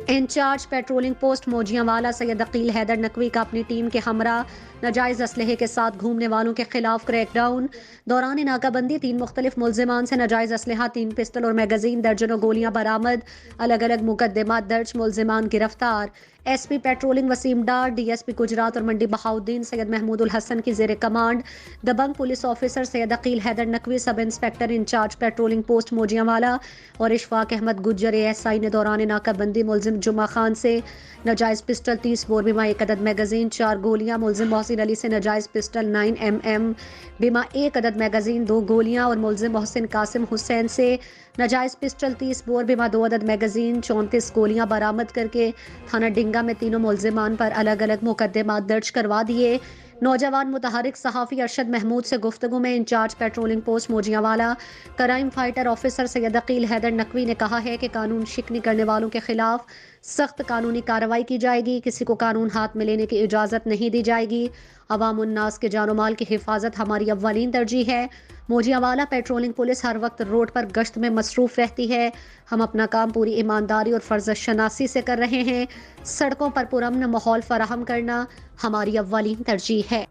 Incharge patrolling post موجیاں سید عقیل حیدر نقوی کا اپنی team کے ہمراہ ناجائز اسلحے کے ساتھ گھومنے والوں کے خلاف کریک ڈاؤن۔ دوران ناکہ بندی 3 مختلف ملزمان سے ناجائز اسلحہ، 3 پسٹل اور میگزین، درجنوں گولیاں برآمد، الگ الگ مقدمات درج، ملزمان گرفتار۔ S P patrolling Waseem Dar, D S P Gujrat اور منڈی بہاؤالدین سید محمود الحسن کی زیر کمانڈ دبنگ police officer Syed Aqeel Haider Naqvi, sub inspector incharge patrolling post Mojian اور اشفاق احمد گجر ASI نے دوران ناکہ بندی ملزم جمعہ خان سے ناجائز پسٹل 30 بور بیمہ 1 عدد میگزین، 4 گولیاں، ملزم محسن علی سے ناجائز پسٹل 9mm بیمہ 1 عدد میگزین، 2 گولیاں اور ملزم محسن قاسم حسین سے ناجائز پسٹل 30 بور بیمہ 2 عدد میگزین، 34 گولیاں برآمد کر کے تھانہ ڈنگا میں تینوں ملزمان پر الگ الگ مقدمات درج کروا دیے۔ نوجوان متحرک صحافی ارشد محمود سے گفتگو میں incharge patrolling post Mojian crime fighter officer Syed Aqeel Haider Naqvi نے کہا ہے کہ قانون شکنی کرنے والوں کے خلاف سخت قانونی کارروائی کی جائے گی، کسی کو قانون ہاتھ میں لینے کی اجازت نہیں دی جائے گی۔ عوام الناس کے جان و مال کی حفاظت ہماری اولین ترجیح ہے۔ موجیاں پیٹرولنگ پولیس ہر وقت روڈ پر گشت میں مصروف رہتی ہے۔ ہم اپنا کام پوری ایمانداری اور فرض شناسی سے کر رہے ہیں۔ سڑکوں پر پرامن ماحول فراہم کرنا ہماری اولین ترجیح ہے۔